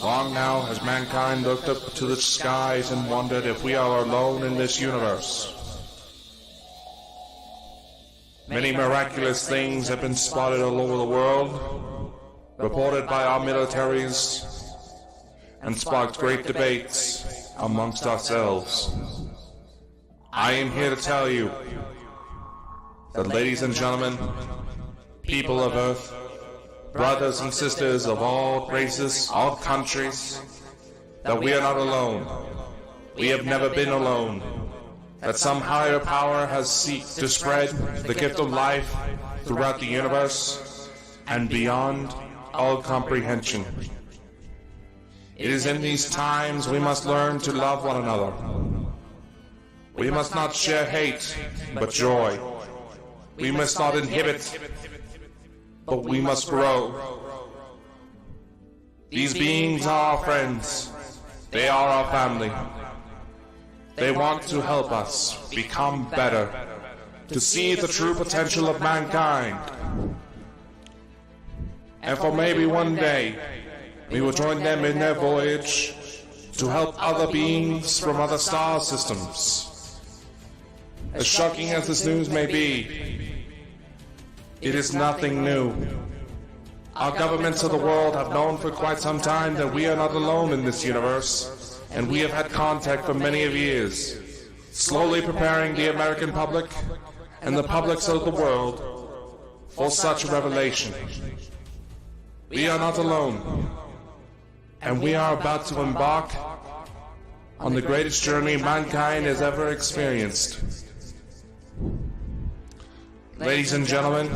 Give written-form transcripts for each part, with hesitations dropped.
Long now has mankind looked up to the skies and wondered if we are alone in this universe. Many miraculous things have been spotted all over the world, reported by our militaries, and sparked great debates amongst ourselves. I am here to tell you that, ladies and gentlemen, people of Earth, brothers and sisters of all races, all countries, that we are not alone. We have never been alone. That some higher power has sought to spread the gift of life throughout the universe and beyond all comprehension. It is in these times we must learn to love one another. We must not share hate, but joy. We must not inhibit, but we must grow. These beings are our friends. They are our family. They want to help us become better, to see the true potential of mankind. And for maybe one day, we will join them in their voyage to help other beings from other star systems. As shocking as this news may be, it is nothing new. Our governments of the world have known for quite some time that we are not alone in this universe, and we have had contact for many of years, slowly preparing the American public and the publics of the world for such revelation. We are not alone, and we are about to embark on the greatest journey mankind has ever experienced. Ladies and gentlemen,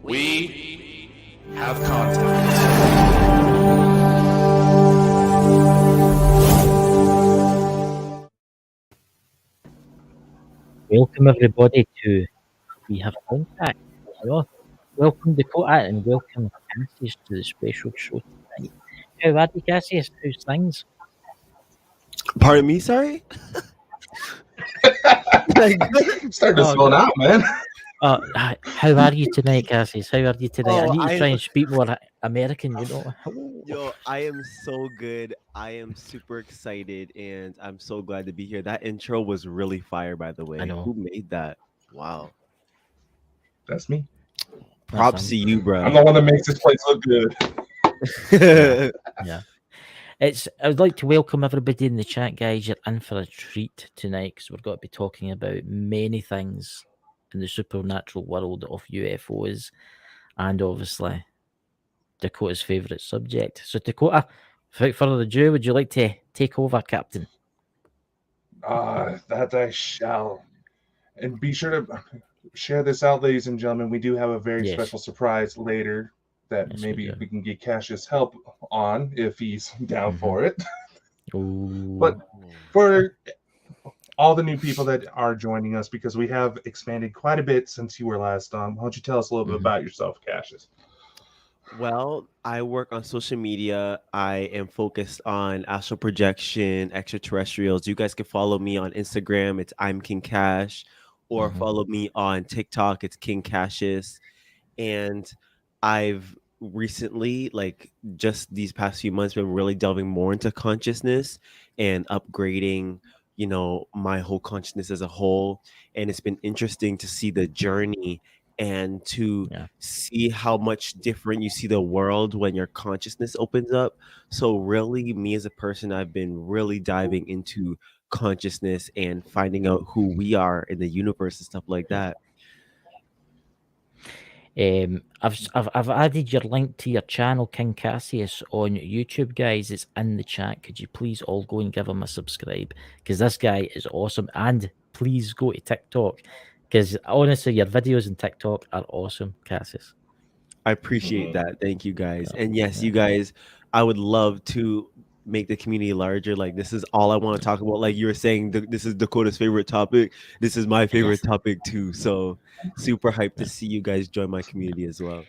we have contact. Welcome everybody to We Have Contact. Welcome Dakota and welcome Cassius to the special show tonight. How are you, Cassius? How's things? Pardon me, sorry? Starting to slow down, man. How are you tonight, Cassius? How are you today? I Oh, need to try and speak more American, you know. Yo, I am so good. I am super excited and I'm so glad to be here. That intro was really fire, by the way. I know. Who made that? Wow. That's me. Props to you, bro. I'm the one that makes this place look good. Yeah. I would like to welcome everybody in the chat, guys. You're in for a treat tonight because we're going to be talking about many things in the supernatural world of UFOs and obviously Dakota's favourite subject. So, Dakota, without further ado, would you like to take over, Captain? That I shall. And be sure to share this out, ladies and gentlemen. We do have a very special surprise later that maybe we can get Cassius help on if he's down for it. But for all the new people that are joining us, because we have expanded quite a bit since you were last on, why don't you tell us a little bit about yourself, Cassius? Well, I work on social media. I am focused on astral projection, extraterrestrials. You guys can follow me on Instagram. It's I'm King Cash, or follow me on TikTok. It's King Cassius. And I've recently, like just these past few months, been really delving more into consciousness and upgrading, you know, my whole consciousness as a whole. And it's been interesting to see the journey and to see how much different you see the world when your consciousness opens up. So really, me as a person, I've been really diving into consciousness and finding out who we are in the universe and stuff like that. I've added your link to your channel, King Cassius, on YouTube, guys. It's in the chat. Could you please all go and give him a subscribe? Because this guy is awesome. And please go to TikTok, because honestly, your videos on TikTok are awesome, Cassius. I appreciate that. Thank you, guys. And yes, you guys, I would love to make the community larger. Like, this is all I want to talk about. Like you were saying, this is Dakota's favorite topic. This is my favorite topic too. So super hyped to see you guys join my community as well.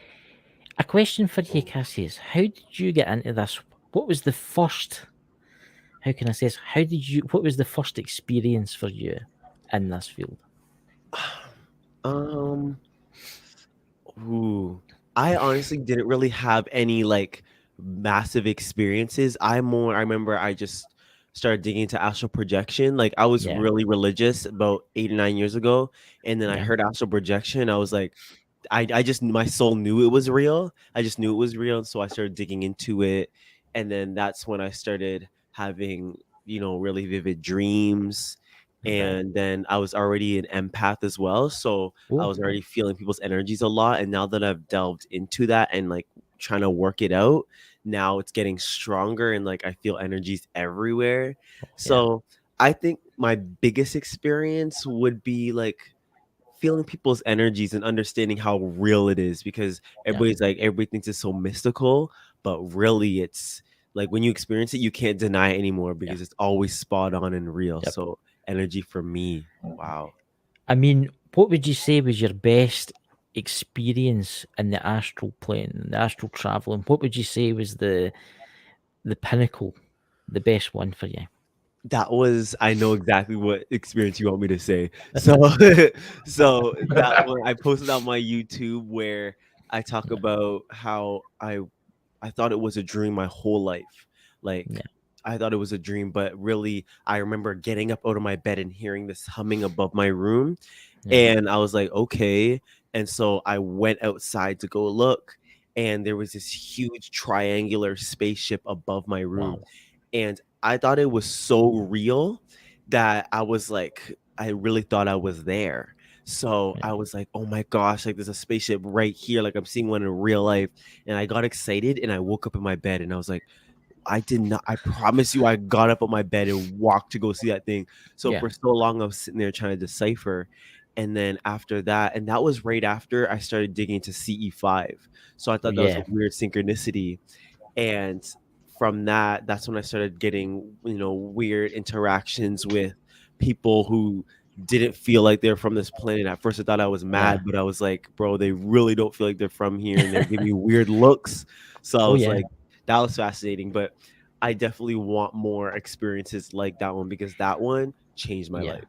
A question for you, Cassius. How did you get into this? What was the first, how can I say this? What was the first experience for you in this field? I honestly didn't really have any like massive experiences. I remember I just started digging into astral projection. Like I was really religious about 8 or 9 years ago, and then I heard astral projection. I was like, I just, my soul knew it was real. I just knew it was real, and so I started digging into it, and then that's when I started having, really vivid dreams. And then I was already an empath as well, so I was already feeling people's energies a lot. And now that I've delved into that and like trying to work it out, now it's getting stronger, and like I feel energies everywhere. So I think my biggest experience would be like feeling people's energies and understanding how real it is, because everybody thinks it's so mystical, but really it's like when you experience it, you can't deny it anymore because it's always spot on and real. So energy for me, wow. I mean, what would you say was your best experience in the astral plane, the astral traveling? What would you say was the pinnacle, the best one for you? That was, I know exactly what experience you want me to say. So, so that one I posted on my YouTube where I talk about how I thought it was a dream my whole life. Like I thought it was a dream, but really I remember getting up out of my bed and hearing this humming above my room. And I was like, okay. And so I went outside to go look, and there was this huge triangular spaceship above my room. Wow. And I thought it was so real that I was like, I really thought I was there. So I was like, oh my gosh, like there's a spaceship right here. Like I'm seeing one in real life. And I got excited and I woke up in my bed and I was like, I promise you, I got up on my bed and walked to go see that thing. So for so long, I was sitting there trying to decipher. And then after that, and that was right after I started digging into CE5. So I thought that was a weird synchronicity. And from that, that's when I started getting, weird interactions with people who didn't feel like they're from this planet. At first I thought I was mad, but I was like, bro, they really don't feel like they're from here, and they're giving me weird looks. So I was like, that was fascinating. But I definitely want more experiences like that one, because that one changed my life.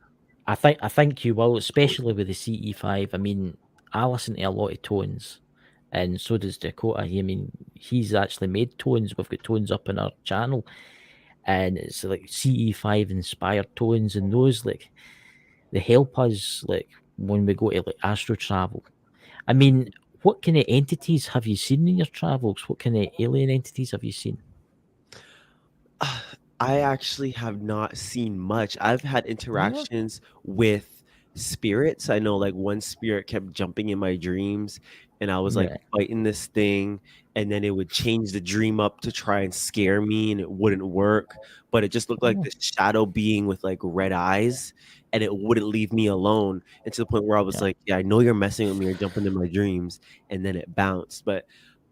I think you will, especially with the CE5. I mean, I listen to a lot of tones, and so does Dakota. I mean, he's actually made tones. We've got tones up in our channel, and it's like CE5 inspired tones, and those like they help us like when we go to like astro travel. I mean, what kind of entities have you seen in your travels? What kind of alien entities have you seen? I actually have not seen much. I've had interactions with spirits. I know like one spirit kept jumping in my dreams, and I was like fighting this thing, and then it would change the dream up to try and scare me, and it wouldn't work. But it just looked like this shadow being with like red eyes, and it wouldn't leave me alone. And to the point where I was like, yeah, I know you're messing with me, you're jumping in my dreams, and then it bounced. But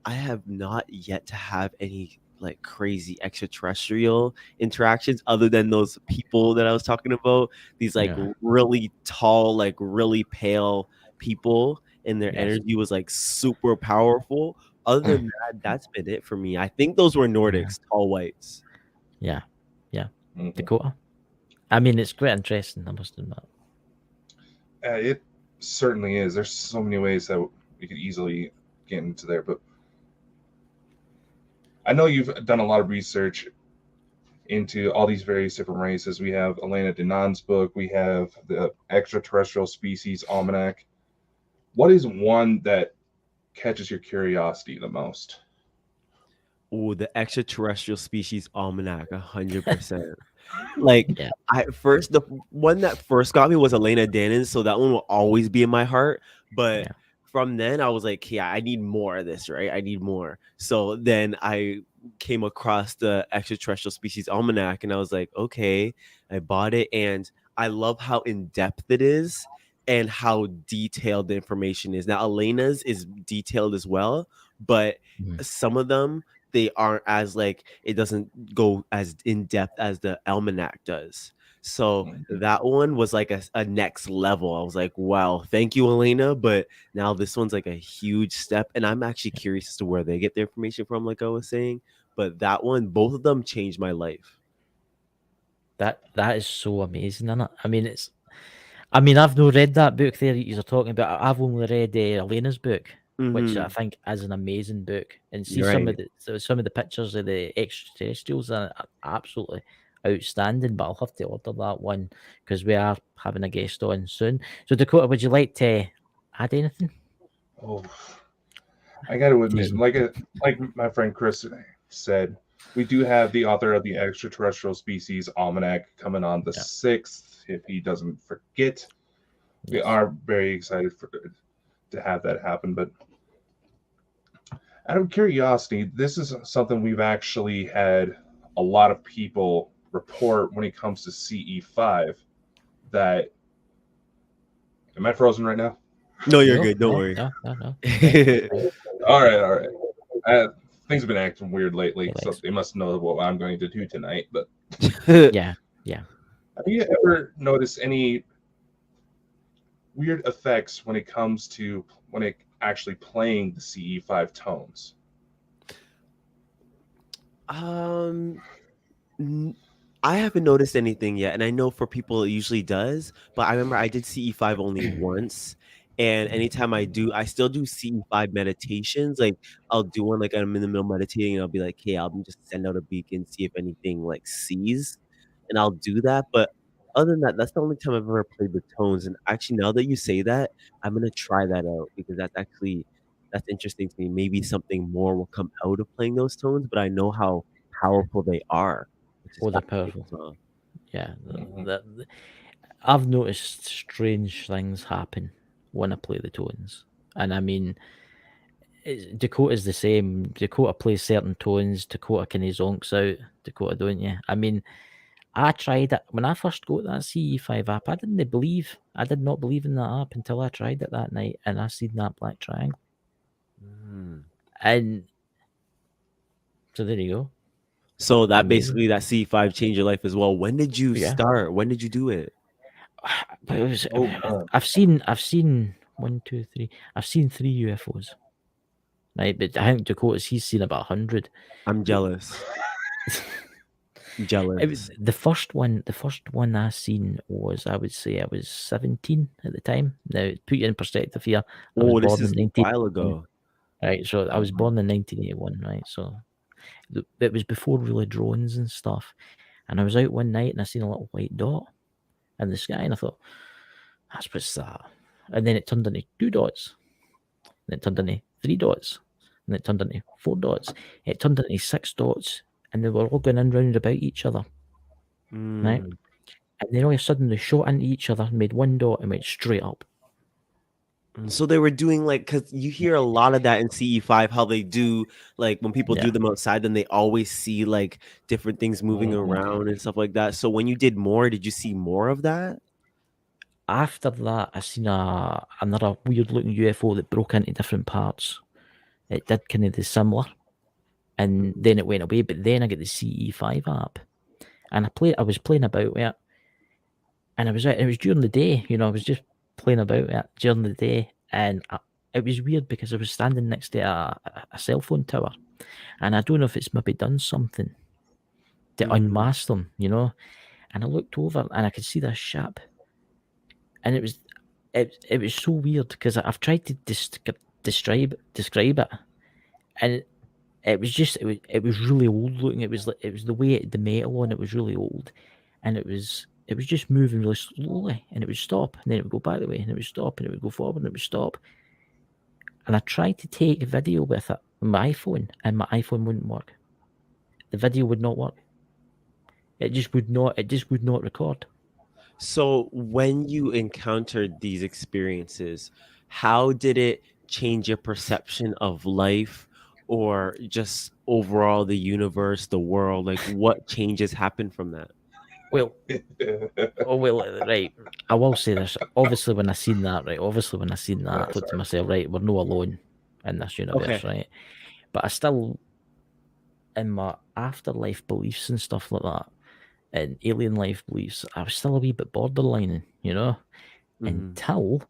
I have not yet to have any like crazy extraterrestrial interactions other than those people that I was talking about, these like really tall, like really pale people, and their energy was like super powerful. Other than that, that's been it for me. I think those were Nordics, tall whites. Dakota. I mean, it's quite interesting, I must admit. It certainly is. There's so many ways that we could easily get into there, but I know you've done a lot of research into all these various different races. We have Elena Denon's book. We have the Extraterrestrial Species Almanac. What is one that catches your curiosity the most? Oh, the Extraterrestrial Species Almanac, 100%. Like the one that first got me was Elena Dannon's, so that one will always be in my heart. But from then I was like, yeah, I need more of this, right? I need more. So then I came across the Extraterrestrial Species Almanac, and I was like, okay, I bought it, and I love how in depth it is and how detailed the information is. Now Elena's is detailed as well, but some of them, they aren't as like, it doesn't go as in depth as the almanac does. So that one was like a next level. I was like, wow, thank you, Elena. But now this one's like a huge step, and I'm actually curious as to where they get their information from, like I was saying. But that one, both of them changed my life. That is so amazing, isn't it? I mean, I've not read that book there you're talking about. I've only read Elena's book. which I think is an amazing book. And see some of the pictures of the extraterrestrials are absolutely outstanding. But I'll have to order that one because we are having a guest on soon. So Dakota, would you like to add anything? Oh, I got to admit, like my friend Chris said, we do have the author of the Extraterrestrial Species Almanac coming on the 6th, if he doesn't forget. We are very excited to have that happen. But out of curiosity, this is something we've actually had a lot of people report when it comes to CE5. That, am I frozen right now? No, you're good. Don't worry. No. All right. Things have been acting weird lately, so they must know what I'm going to do tonight. But yeah. Have you ever noticed any weird effects when it comes to actually playing the CE5 tones? I haven't noticed anything yet, and I know for people it usually does, but I remember I did CE5 only once, and anytime I do, I still do CE5 meditations. Like I'll do one like I'm in the middle meditating, and I'll be like, "Hey, I'll just send out a beacon, see if anything like sees," and I'll do that. But other than that, that's the only time I've ever played with tones. And actually, now that you say that, I'm gonna try that out because that's interesting to me. Maybe something more will come out of playing those tones, but I know how powerful they are. They're powerful. Yeah, I've noticed strange things happen when I play the tones, and I mean, Dakota's the same. Dakota plays certain tones. Dakota kind of zonks out. Dakota, don't you? I mean, I tried it when I first got that CE5 app. I did not believe in that app until I tried it that night, and I seen that black triangle. And so there you go. So that basically that CE5 changed your life as well. When did you start? When did you do it? But it was. I've seen 1, 2, 3. I've seen 3 UFOs. Right, but I think he's seen about 100. I'm jealous. It was the first one. The first one I seen was, I would say, I was 17 at the time. Now, put you in perspective here. This is a while ago. Right, so I was born in 1981. Right, so it was before really drones and stuff. And I was out one night and I seen a little white dot in the sky, and I thought, "That's what's that?" And then it turned into 2 dots. And it turned into 3 dots. And it turned into 4 dots. It turned into 6 dots. And they were all going in round about each other. Right? And then all of a sudden they shot into each other, made 1 dot, and went straight up. So they were doing because you hear a lot of that in CE5, how they do, like when people do them outside, then they always see like different things moving around and stuff like that. So when you did more, did you see more of that? After that, I seen another weird looking UFO that broke into different parts. It did kind of the similar. And then it went away, but then I get the CE5 app, and I was playing about with it, and it was during the day, I was just playing about with it during the day, and it was weird because I was standing next to a cell phone tower, and I don't know if it's maybe done something to unmask them, and I looked over and I could see this ship, and it was so weird because I've tried to describe it, and it was really old looking. It was the way the metal on it was really old, and it was just moving really slowly, and it would stop, and then it would go back the way, and it would stop, and it would go forward, and it would stop. And I tried to take a video with it on my iPhone, and my iPhone wouldn't work. The video would not work. It just would not record. So when you encountered these experiences, how did it change your perception of life? Or just overall the universe, the world? Like, what changes happen from that? Well, right. I will say this. Obviously, when I seen that, I thought to myself, right, we're not alone in this universe, right? But I still, in my afterlife beliefs and stuff like that, and alien life beliefs, I was still a wee bit borderline, until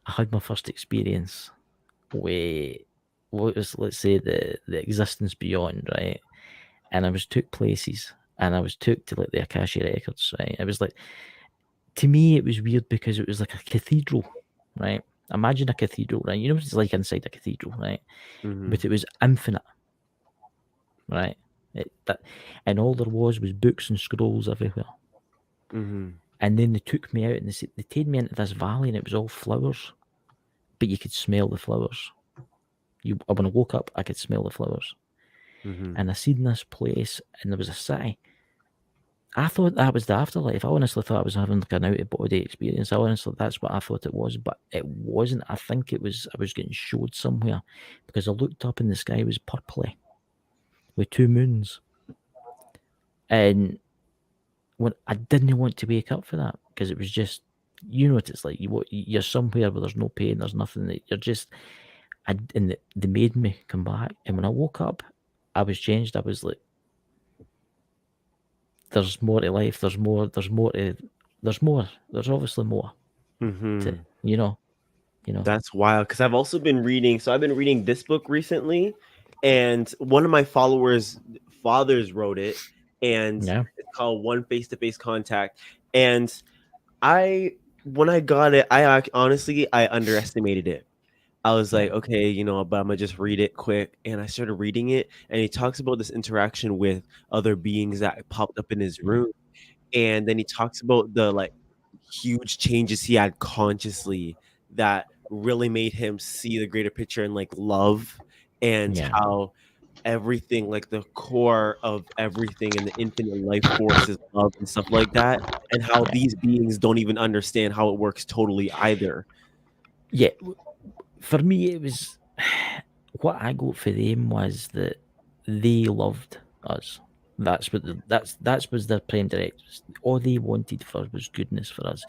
I had my first experience with what was, let's say, the existence beyond, right? And I was took places, and I was took to like the Akasha records, right? It was like, to me, it was weird because it was like a cathedral, right? Imagine a cathedral, right? You know what it's like inside a cathedral, right? Mm-hmm. But it was infinite, right? And all there was books and scrolls everywhere. Mm-hmm. And then they took me out and they taken me into this valley, and it was all flowers, but you could smell the flowers. When I woke up, I could smell the flowers. Mm-hmm. And I seen this place, and there was a city. I thought that was the afterlife. I honestly thought I was having like an out of body experience. I honestly, that's what I thought it was, but it wasn't. I think it was. I was getting showed somewhere because I looked up and the sky was purpley with 2 moons, and when I didn't want to wake up for that because it was just, you know what it's like. You're somewhere where there's no pain, there's nothing. That you're just. They made me come back, and when I woke up, I was changed. I was like, there's more to life. There's more. There's more. There's obviously more. Mm-hmm. You know. That's wild. Because I've also been reading. So I've been reading this book recently, and one of my fathers wrote it, and Yeah. it's called One Face-to-Face Contact. And when I got it, honestly I underestimated it. I was like, okay, but I'm gonna just read it quick. And I started reading it, and he talks about this interaction with other beings that popped up in his room. And then he talks about the like huge changes he had consciously that really made him see the greater picture and like love, and Yeah. how everything, like the core of everything in the infinite life force is love and stuff like that, and how these beings don't even understand how it works totally either. Yeah. For me, it was what I got for them was that they loved us. That's what that's was their prime directives. All they wanted for us was goodness for us,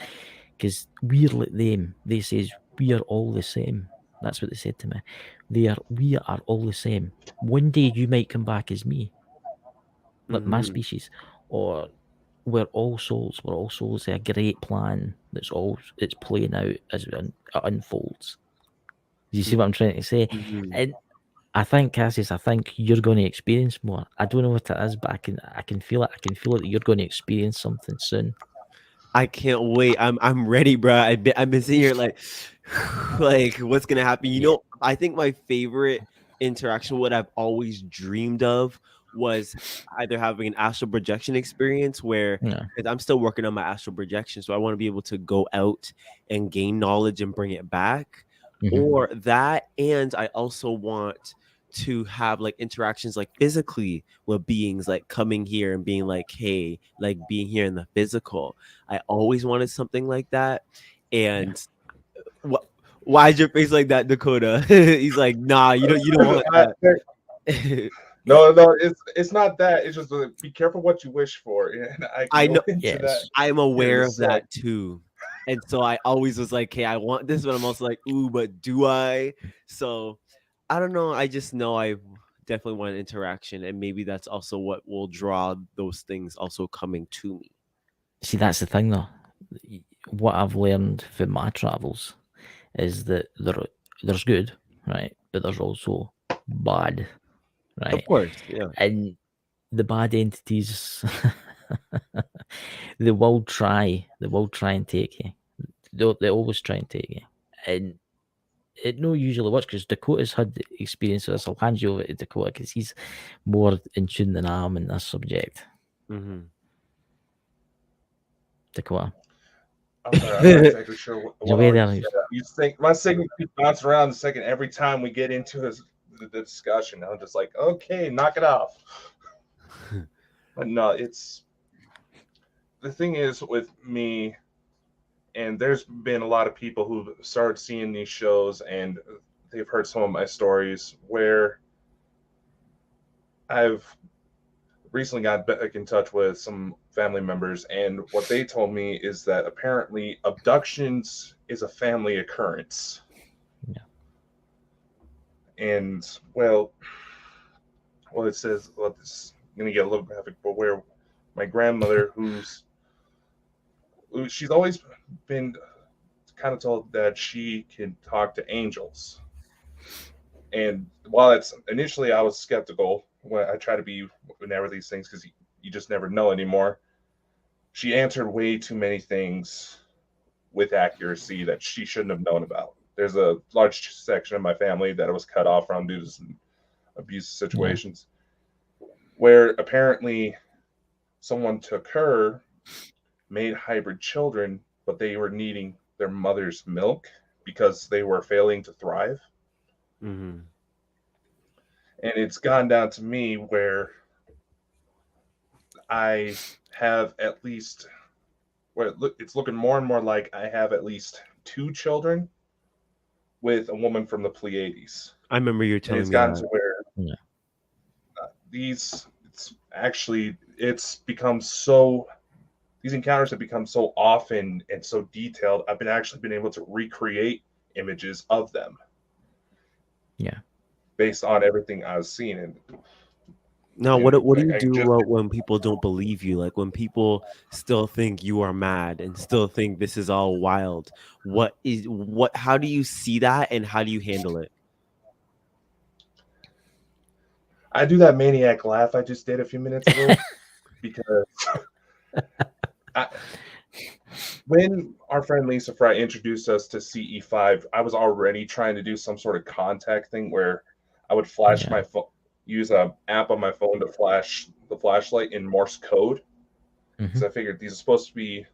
because we're like them. They says we are all the same. That's what they said to me. We are all the same. One day you might come back as me, like my species, or we're all souls. We're all souls. A great plan it's playing out as it unfolds. You see what I'm trying to say? And I think, Cassius, you're going to experience more. I don't know what it is, but I can feel it. I can feel it that you're going to experience something soon. I can't wait. I'm ready, bro. I've been sitting here like, like what's gonna happen? I think my favorite interaction, what I've always dreamed of, was either having an astral projection experience where, Yeah. 'cause I'm still working on my astral projection, so I want to be able to go out and gain knowledge and bring it back, or that, and I also want to have like interactions like physically with beings, like coming here and being like, hey, like being here in the physical. I always wanted something like that. And why's your face like that, Dakota? He's like, nah, you don't want that. No, it's not that. It's just be careful what you wish for, and I can go into that. I'm aware of that too. And so I always was like, hey, I want this, but I'm also like, ooh, but do I? So I don't know. I just know I definitely want an interaction, and maybe that's also what will draw those things also coming to me. See, that's the thing, though. What I've learned from my travels is that there's good, right? But there's also bad, right? Of course, yeah. And the bad entities, they will try and take you. They always try and take you. And it no usually works, because Dakota's had the experience of this. I'll hand you over to Dakota because he's more in tune than I am in this subject. Dakota. I'm sorry, I'm not exactly sure what you think. My signal keeps bouncing around the second every time we get into the discussion. I'm just like, okay, knock it off. But no, it's the thing is with me, and there's been a lot of people who've started seeing these shows and they've heard some of my stories where I've recently got back in touch with some family members, and what they told me is that apparently abductions is a family occurrence. Yeah. And it says, this is going to get a little graphic, but where my grandmother, she's always been kind of told that she can talk to angels. And while it's initially I was skeptical when I try to be whenever these things, because you just never know anymore. She answered way too many things with accuracy that she shouldn't have known about. There's a large section of my family that was cut off from due to some abuse situations, where apparently someone took her, made hybrid children, but they were needing their mother's milk because they were failing to thrive. Mm-hmm. And it's gone down to me where I have at least, it's looking more and more like I have at least 2 children with a woman from the Pleiades. I remember you telling me it's gotten that. to where it's become so, these encounters have become so often and so detailed. I've been able to recreate images of them. Yeah. Based on everything I've seen. And now, what do you do when people don't believe you? Like when people still think you are mad and still think this is all wild. How do you see that and how do you handle it? I do that maniac laugh I just did a few minutes ago because when our friend Lisa Fry introduced us to CE5, I was already trying to do some sort of contact thing where I would flash my phone, use an app on my phone to flash the flashlight in Morse code. Because I figured these are supposed to be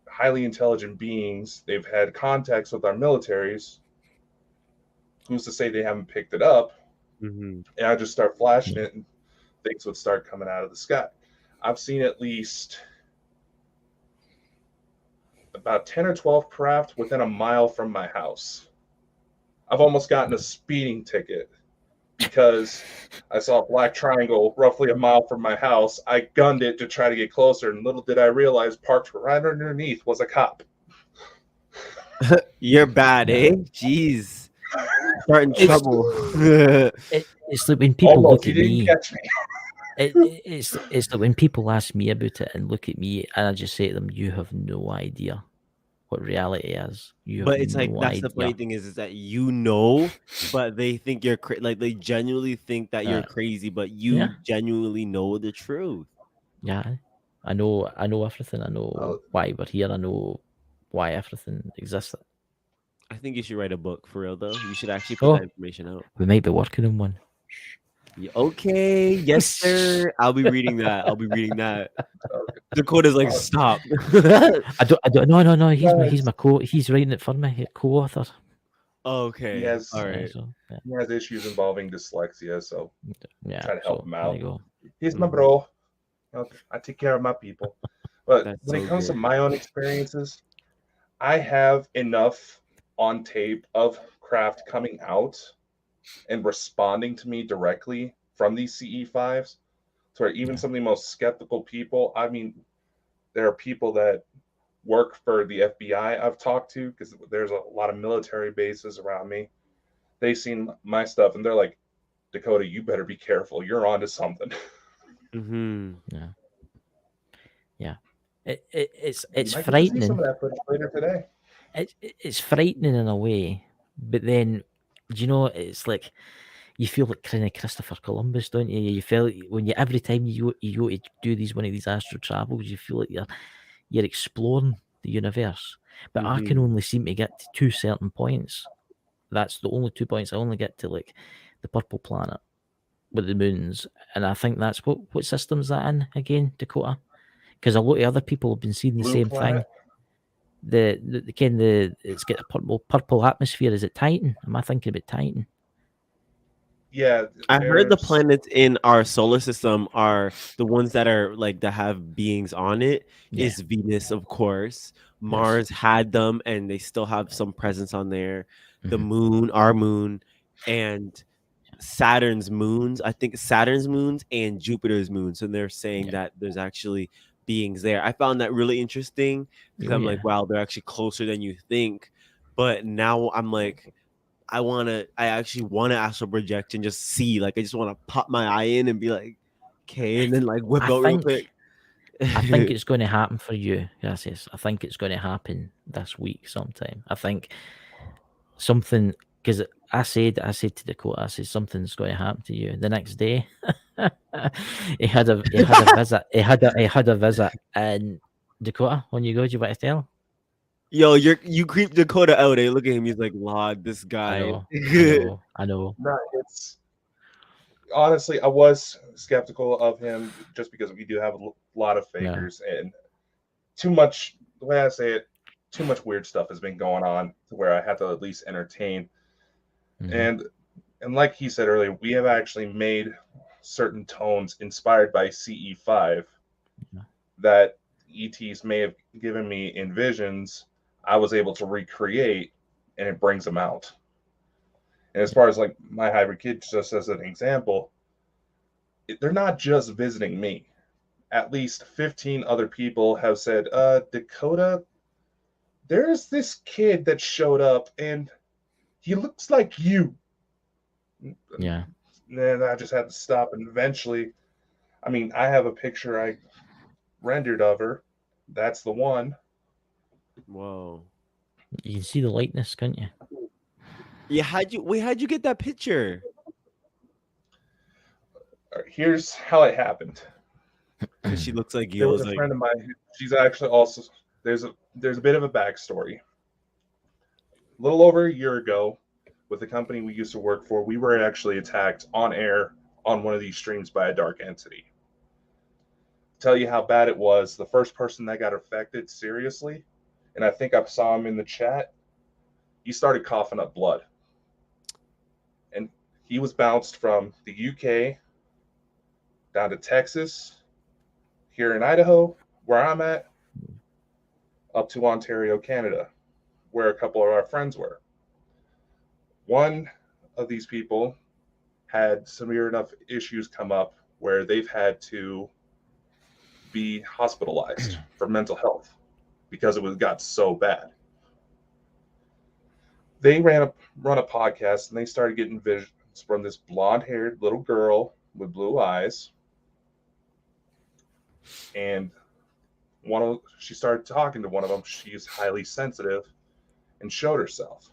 highly intelligent beings. They've had contacts with our militaries. Who's to say they haven't picked it up? And I just start flashing it and things would start coming out of the sky. I've seen at least about 10 or 12 craft within a mile from my house. I've almost gotten a speeding ticket because I saw a black triangle roughly a mile from my house. I gunned it to try to get closer, and little did I realize parked right underneath was a cop. You're bad, eh? Jeez. Starting trouble. It's like when people look at me. Catch me. It's like when people ask me about it and look at me, and I just say to them, "You have no idea what reality is." But it's like that's the funny thing is that but they think you're like they genuinely think that you're crazy, but you genuinely know the truth. Yeah, I know everything. I know why we're here. I know why everything exists. I think you should write a book for real, though. You should actually put that information out. We might be working on one. Okay, yes, sir. I'll be reading that. Dakota's like, stop. I don't. No. He's writing it for me. Co-author. Okay. Yes. All right. He has issues involving dyslexia, so try to help him out. He's my bro. I take care of my people. But when it comes to my own experiences, I have enough on tape of craft coming out and responding to me directly from these CE5s to where even some of the most skeptical people, I mean, there are people that work for the FBI I've talked to because there's a lot of military bases around me. They've seen my stuff and they're like, Dakota, you better be careful. You're onto something. Yeah. It's frightening. Some of that footage later today. It's frightening in a way, but then it's like you feel like kind of Christopher Columbus, don't you? You feel when every time you go to do one of these astral travels, you feel like you're exploring the universe. But I can only seem to get to 2 certain points. That's the only 2 points I only get to, like the purple planet with the moons, and I think that's what system is that in again, Dakota? Because a lot of other people have been seeing the same thing. It's got a purple atmosphere. Is it Titan? Am I thinking about Titan? Yeah, I heard the planets in our solar system are the ones that are like that have beings on it. Is Venus, of course. Mars had them, and they still have some presence on there. The moon, our moon, and Saturn's moons. I think Saturn's moons and Jupiter's moons. So they're saying that there's actually beings there. I found that really interesting because I'm like, wow, they're actually closer than you think. But now I'm like, I actually want to astral project and just see. Like, I just want to pop my eye in and be like, okay, and then like whip out real quick. I think it's going to happen for you, Cassius. I think it's going to happen this week sometime. I think something, because I said to Dakota, I said something's going to happen to you. The next day, he had a visit. He had a visit in Dakota. When you go, do you want to tell? Yo, you creep Dakota out. Look at him. He's like, Lord, this guy. I know. No, it's honestly, I was skeptical of him just because we do have a lot of fakers and too much. The way I say it, too much weird stuff has been going on to where I have to at least entertain. And like he said earlier, we have actually made certain tones inspired by CE5 that ETs may have given me in visions. I was able to recreate, and it brings them out. And as far as like my hybrid kid, just as an example, they're not just visiting me. At least 15 other people have said, Dakota, there's this kid that showed up and he looks like you. Yeah. And I just had to stop. And eventually, I mean, I have a picture I rendered of her. That's the one. Whoa. You can see the likeness, can't you? Yeah, how'd you get that picture? Here's how it happened. She looks like you. There was a friend of mine. She's actually also there's a bit of a backstory. A little over a year ago, with the company we used to work for, we were actually attacked on air on one of these streams by a dark entity. Tell you how bad it was. The first person that got affected seriously, and I think I saw him in the chat, he started coughing up blood. And he was bounced from the UK down to Texas, here in Idaho, where I'm at, up to Ontario, Canada, where a couple of our friends were. One of these people had severe enough issues come up where they've had to be hospitalized for mental health because it got so bad. They run a podcast and they started getting visions from this blonde-haired little girl with blue eyes. And she started talking to one of them. She's highly sensitive and showed herself.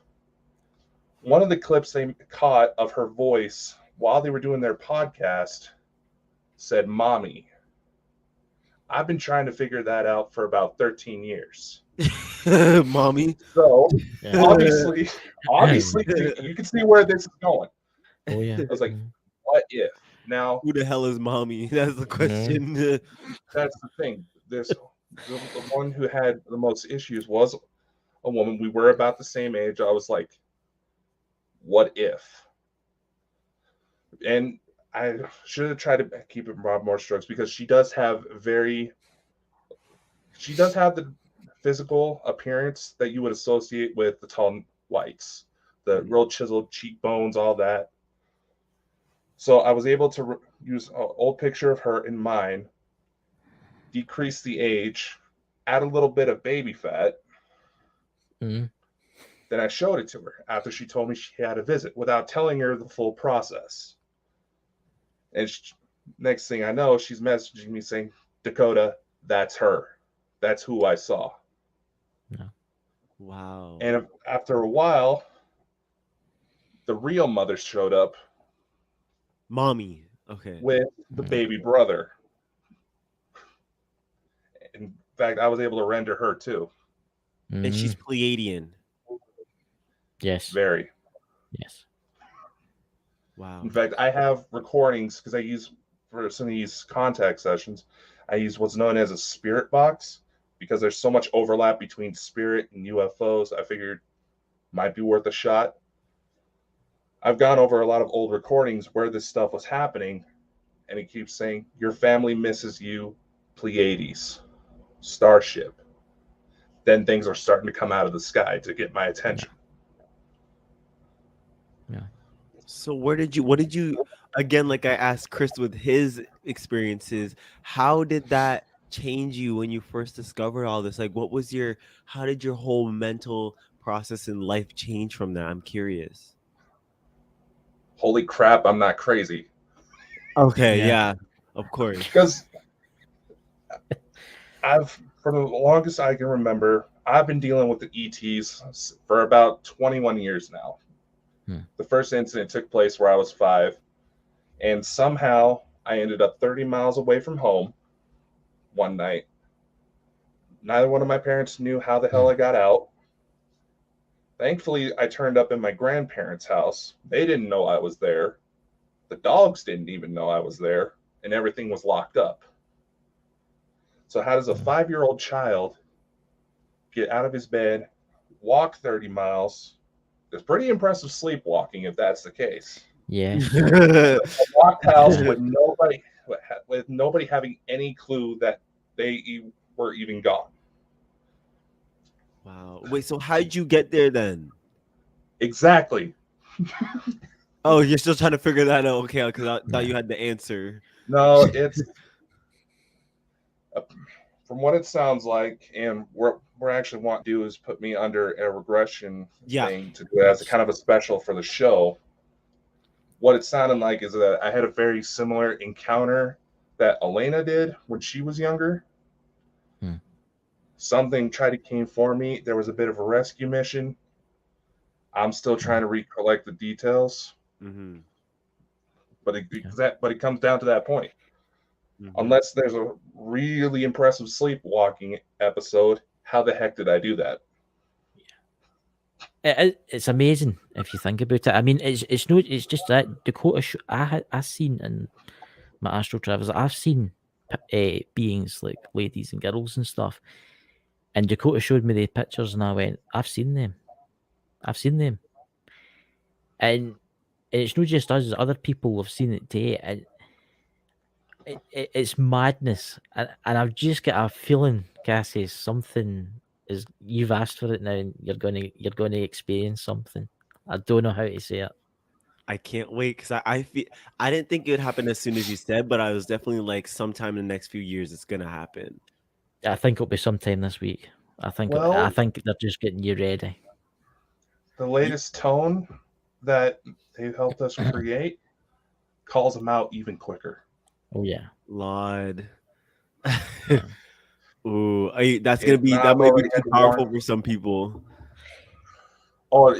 One of the clips they caught of her voice while they were doing their podcast said, "Mommy." I've been trying to figure that out for about 13 years. Mommy. So obviously, you can see where this is going. Oh yeah. I was like, what if? Now, who the hell is mommy? That's the question. That's the thing. The one who had the most issues was a woman. We were about the same age. I was like, what if? And I should have tried to keep it more strokes because she does have the physical appearance that you would associate with the tall whites, the real chiseled cheekbones, all that. So I was able to use an old picture of her in mine, decrease the age, add a little bit of baby fat. Then I showed it to her after she told me she had a visit without telling her the full process. And next thing I know, she's messaging me saying, Dakota, that's her. That's who I saw. Yeah. Wow. And after a while, the real mother showed up. Mommy. Okay. With the baby brother. In fact, I was able to render her too. And she's Pleiadian. Yes. Very. Yes. Wow. In fact, I have recordings because I use for some of these contact sessions, I use what's known as a spirit box because there's so much overlap between spirit and UFOs. I figured might be worth a shot. I've gone over a lot of old recordings where this stuff was happening, and it keeps saying, your family misses you, Pleiades, starship. Then things are starting to come out of the sky to get my attention. Yeah. So what did you, again, like I asked Chris with his experiences, how did that change you when you first discovered all this? Like, how did your whole mental process in life change from that? I'm curious. Holy crap, I'm not crazy. Okay, yeah, of course. Because for the longest I can remember, I've been dealing with the ETs for about 21 years now. The first incident took place where I was 5, and somehow I ended up 30 miles away from home one night. Neither one of my parents knew how the hell I got out. Thankfully, I turned up in my grandparents' house. They didn't know I was there. The dogs didn't even know I was there, and everything was locked up. So how does a 5-year-old child get out of his bed, walk 30 miles? It's pretty impressive sleepwalking if that's the case. Yeah. A locked house with nobody having any clue that they were even gone. Wow. Wait, so how did you get there then? Exactly. Oh, you're still trying to figure that out. Okay, because I thought you had the answer. No, it's from what it sounds like, and we're actually want to do is put me under a regression thing to do it as a kind of a special for the show. What it sounded like is that I had a very similar encounter that Elena did when she was younger. Something tried to came for me. There was a bit of a rescue mission. I'm still trying to recollect the details. Mm-hmm. But it comes down to that point. Mm-hmm. Unless there's a really impressive sleepwalking episode, how the heck did I do that? It's amazing if you think about it. I mean, it's just that Dakota. I seen in my astral travels. I've seen beings like ladies and girls and stuff. And Dakota showed me the pictures, and I went, "I've seen them. And it's not just us; other people have seen it too. And it's madness. And I've just got a feeling, Cassius, something is. You've asked for it now, and you're going to experience something. I don't know how to say it. I can't wait because I didn't think it would happen as soon as you said, but I was definitely like sometime in the next few years it's gonna happen. I think it'll be sometime this week. I think they're just getting you ready. The latest tone that they've helped us create calls them out even quicker. Oh yeah, Lord. Ooh, that might be too powerful for some people. Oh,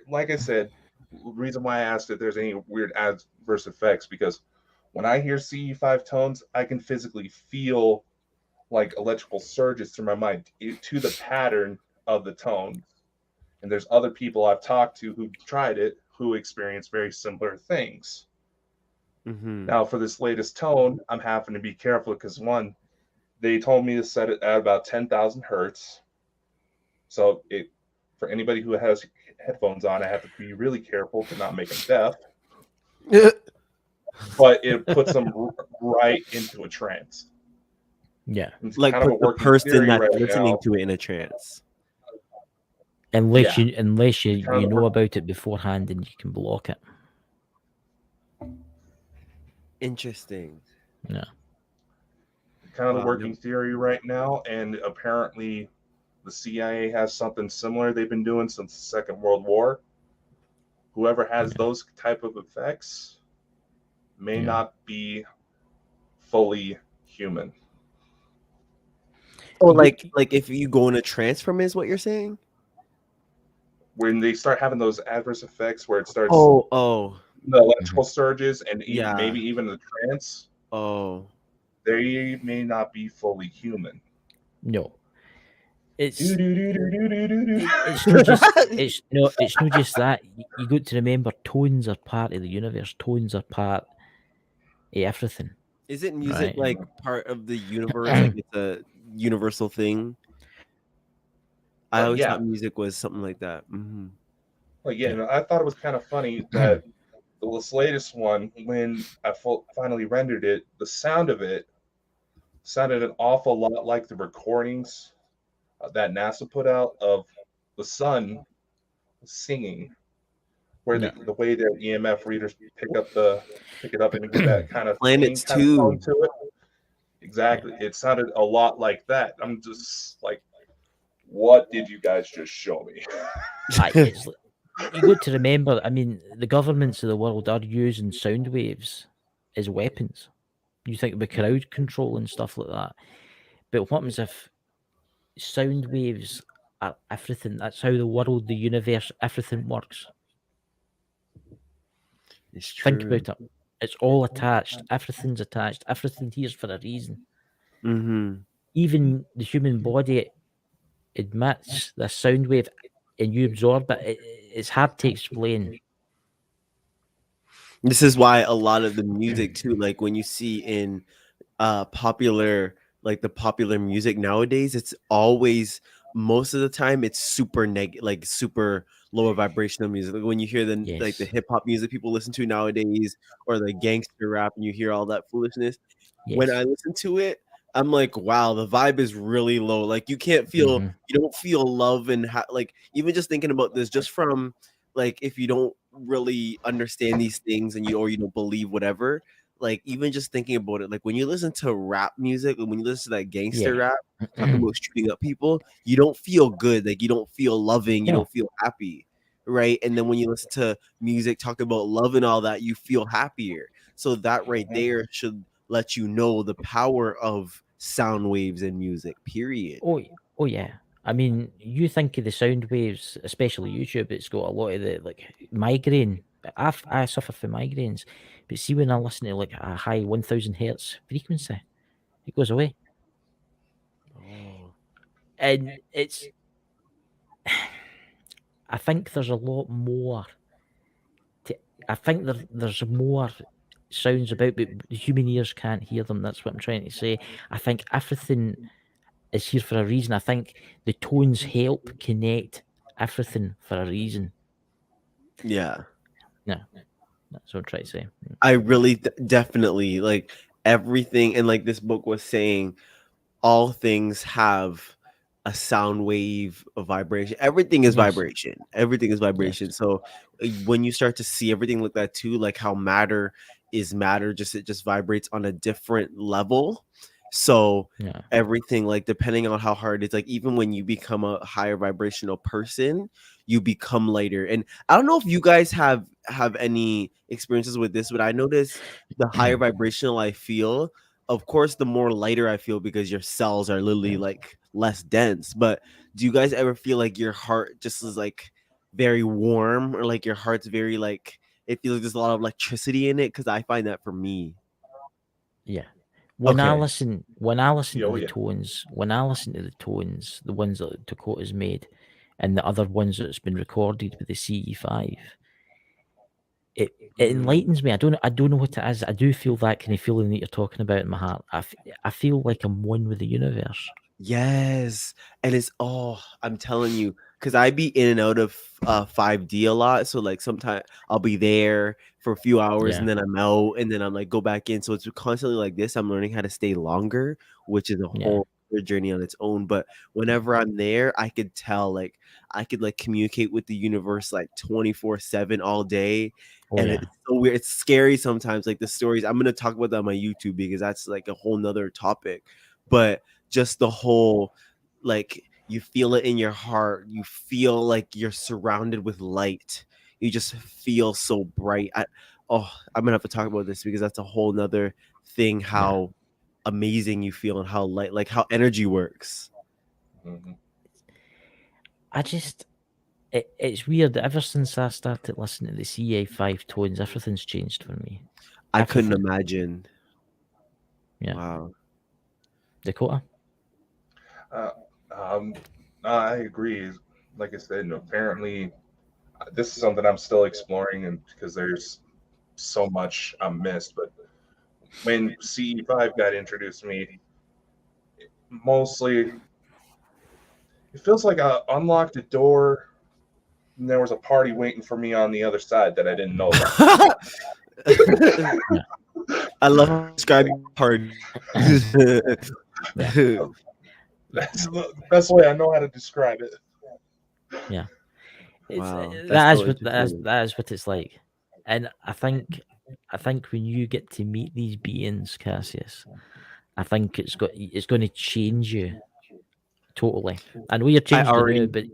like I said, the reason why I asked if there's any weird adverse effects, because when I hear CE5 tones, I can physically feel like electrical surges through my mind to the pattern of the tone. And there's other people I've talked to who tried it who experience very similar things. Mm-hmm. Now, for this latest tone, I'm having to be careful because one, they told me to set it at about 10,000 hertz. So for anybody who has headphones on, I have to be really careful to not make them deaf. But it puts them right into a trance. Yeah, it's like kind of the person that's listening to it in a trance. Unless you know about it beforehand and you can block it. Interesting. Yeah. Kind of the working theory right now, and apparently the CIA has something similar they've been doing since the Second World War. Whoever has those type of effects may not be fully human. Oh, like if you go in a trance from is what you're saying? When they start having those adverse effects where it starts the electrical surges and maybe even the trance, they may not be fully human. No. It's not just that. You got to remember tones are part of the universe. Tones are part of everything. Isn't music like part of the universe? Like it's a universal thing? I always thought music was something like that. Mm-hmm. Well, I thought it was kind of funny that this latest one, when I finally rendered it, the sound of it sounded an awful lot like the recordings that NASA put out of the sun singing, where the way their EMF readers pick it up and get that kind of planets tone to it. Exactly, it sounded a lot like that. I'm just like, what did you guys just show me? You got to remember, I mean, the governments of the world are using sound waves as weapons. You think about crowd control and stuff like that. But what happens if sound waves are everything? That's how the world, the universe, everything works. It's true. Think about it. It's all attached. Everything's attached. Everything here's for a reason. Mm-hmm. even the human body emits this sound wave, and you absorb it. It's hard to explain. This is why a lot of the music too, like when you see in popular, like the popular music nowadays, it's always, most of the time, it's super like super lower vibrational music. Like when you hear the like the hip hop music people listen to nowadays, or the gangster rap, and you hear all that foolishness. When I listen to it, I'm like, wow, the vibe is really low. Like you can't feel, you don't feel love, and like even just thinking about this, just from like, if you don't really understand these things and you don't believe whatever, like even just thinking about it, like when you listen to rap music, when you listen to that gangster rap talking about shooting up people, you don't feel good. Like you don't feel loving, you don't feel happy, right? And then when you listen to music talking about love and all that, you feel happier. So that right there should let you know the power of sound waves in music, period. Oh yeah. I mean, you think of the sound waves, especially YouTube, it's got a lot of the like migraine. I suffer from migraines, but see when I listen to like a high 1000 hertz frequency, it goes away. Oh. And it's, I think there's a lot more. I think there's more sounds about, but the human ears can't hear them. That's what I'm trying to say. I think everything is here for a reason. I think the tones help connect everything for a reason. Yeah. Yeah, that's what I'm trying to say. I really definitely like everything, and like this book was saying, all things have a sound wave, a vibration. Everything is vibration. Everything is vibration. So when you start to see everything like that too, like how matter is matter, just it just vibrates on a different level. So everything, like depending on how hard it's, like even when you become a higher vibrational person, you become lighter. And I don't know if you guys have any experiences with this, but I notice the higher vibrational I feel, of course, the more lighter I feel, because your cells are literally like less dense. But do you guys ever feel like your heart just is like very warm, or like your heart's very like, it feels like there's a lot of electricity in it? Because I find that for me. Yeah. When I listen to the tones, the ones that Dakota's made, and the other ones that's been recorded with the CE5, it enlightens me. I don't know what it is. I do feel that kind of feeling that you're talking about in my heart. I feel like I'm one with the universe. Yes. And it's, I'm telling you, because I be in and out of 5D a lot. So like sometimes I'll be there for a few hours and then I'm out, and then I'm like go back in. So it's constantly like this. I'm learning how to stay longer, which is a whole other journey on its own. But whenever I'm there, I could tell, like I could like communicate with the universe like 24/7 all day. It's so weird. It's scary sometimes. Like the stories, I'm gonna talk about that on my YouTube, because that's like a whole nother topic. But just the whole, like you feel it in your heart, you feel like you're surrounded with light, you just feel so bright. I'm gonna have to talk about this, because that's a whole nother thing, how amazing you feel and how light, like how energy works. I just, it's weird. Ever since I started listening to the CA5 tones, everything's changed for me. I couldn't imagine. Wow. Dakota? I agree. Like I said, apparently this is something I'm still exploring, and because there's so much I'm missed. But when CE5 got introduced to me, mostly it feels like I unlocked a door and there was a party waiting for me on the other side that I didn't know about. I love describing party. That's the best way I know how to describe it. Yeah. Wow, that is what it's like. And I think when you get to meet these beings, Cassius, I think it's going to change you totally. I know you're changed now, but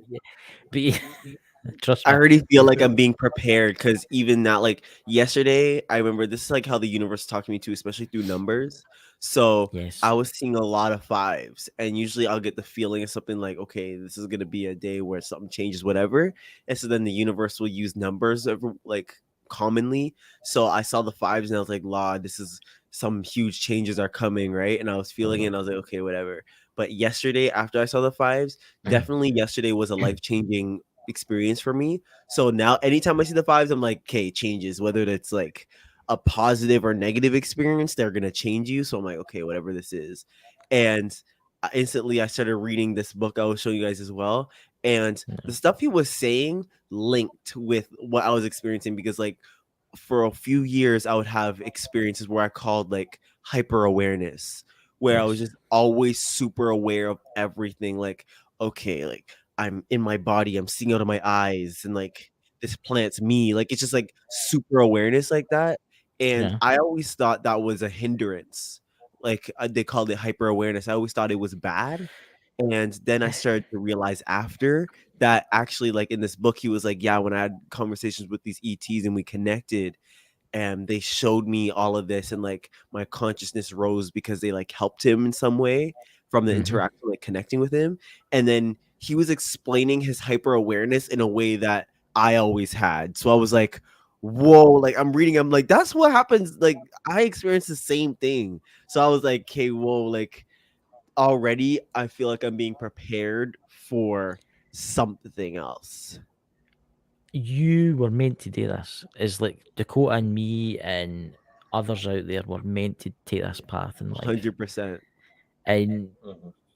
trust me. I already feel like I'm being prepared, because even now, like yesterday, I remember this is like how the universe talked to me too, especially through numbers. So I was seeing a lot of 5s, and usually I'll get the feeling of something like, okay, this is gonna be a day where something changes, whatever. And so then the universe will use numbers like commonly. So I saw the 5s and I was like, "Law, this is some huge changes are coming, right?" And I was feeling it, and I was like, okay, whatever. But yesterday, after I saw the fives, definitely yesterday was a life-changing experience for me. So now anytime I see the fives, I'm like, okay, changes, whether it's like a positive or negative experience, they're gonna change you. So I'm like, okay, whatever this is. And instantly I started reading this book I was showing you guys as well. And the stuff he was saying linked with what I was experiencing, because like for a few years I would have experiences where I called like hyper awareness, where I was just always super aware of everything. Like, okay, like I'm in my body, I'm seeing out of my eyes, and like this plant's me. Like it's just like super awareness like that. And I always thought that was a hindrance. Like they called it hyper awareness. I always thought it was bad. And then I started to realize after that, actually, like in this book, he was like, yeah, when I had conversations with these ETs and we connected, and they showed me all of this, and like my consciousness rose because they like helped him in some way from the interaction, like connecting with him. And then he was explaining his hyper awareness in a way that I always had. So I was like, whoa, like I'm reading, I'm like, that's what happens. Like I experienced the same thing. So I was like, okay, whoa, like already I feel like I'm being prepared for something else. You were meant to do this. It's like Dakota and me and others out there were meant to take this path in life. 100%. And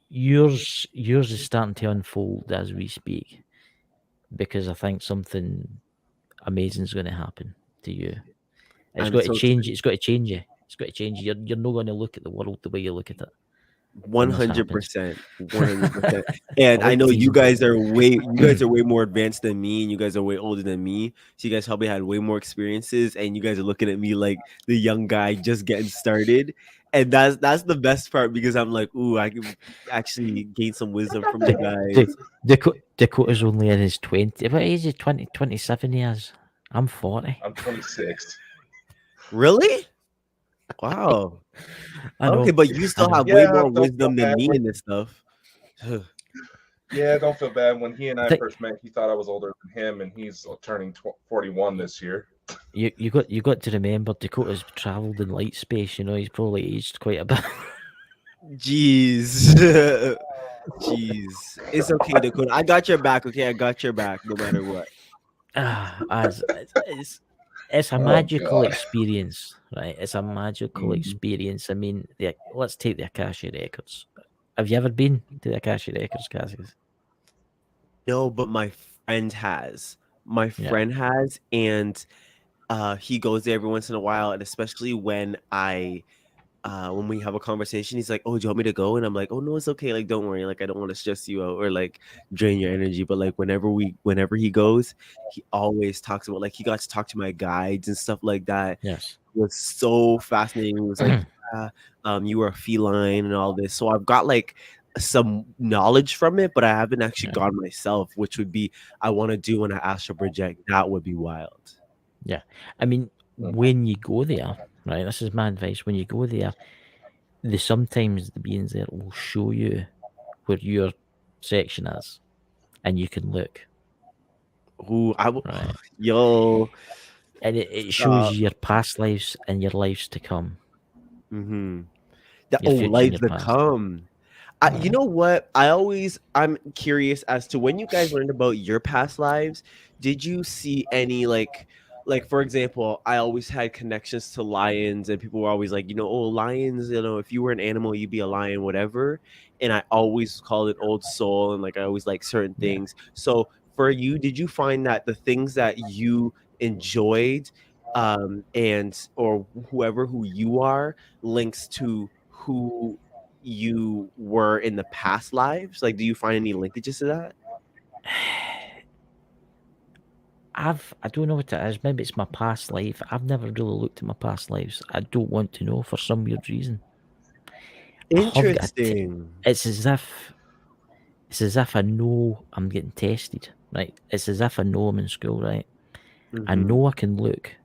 yours is starting to unfold as we speak, because I think something amazing is going to happen to you. It's got to change. It's got to change you. It's got to change you. You're not going to look at the world the way you look at it. 100%. 100%. And I know you guys are way more advanced than me, and you guys are way older than me. So you guys probably had way more experiences, and you guys are looking at me like the young guy just getting started. And that's the best part, because I'm like, ooh, I can actually gain some wisdom from you guys. Dakota's only in his 20. What age is 20? 27 years. I'm 40. I'm 26. Really? Wow. Okay, but you still have way more wisdom than me in this stuff. Yeah, don't feel bad. When he and I first met, he thought I was older than him, and he's turning 41 this year. You got to remember, Dakota's traveled in light space. You know, he's probably aged quite a bit. Jeez. Jeez. It's okay, Dakota. I got your back. Okay, I got your back no matter what. It's a magical experience, right? It's a magical experience. I mean, let's take the Akasha records. Have you ever been to the Akasha records, Cassius? No, but my friend has. My friend has, and he goes there every once in a while, and especially when we have a conversation, he's like, oh, do you want me to go? And I'm like, oh no, it's okay, like don't worry, like I don't want to stress you out or like drain your energy. But like whenever he goes, he always talks about, like, he got to talk to my guides and stuff like that. Yes, it was so fascinating. It was like you were a feline and all this, so I've got like some knowledge from it, but I haven't actually gone myself, which would be, I want to do when I astral project. That would be wild. Yeah, I mean, when you go there, right, this is my advice, when you go there, sometimes the beings there will show you where your section is, and you can look. Ooh, yo. And it shows you your past lives and your lives to come. Lives to come. You know what? I'm curious as to, when you guys learned about your past lives, did you see any like for example, I always had connections to lions, and people were always like, lions, if you were an animal, you'd be a lion, whatever. And I always called it old soul, and like I always like certain things. So for you, did you find that the things that you enjoyed, and or who you are, links to who you were in the past lives? Like, do you find any linkages to that? I don't know what it is. Maybe it's my past life. I've never really looked at my past lives. I don't want to know for some weird reason. Interesting. It's as if I know I'm getting tested, right? It's as if I know I'm in school, right? I know I can look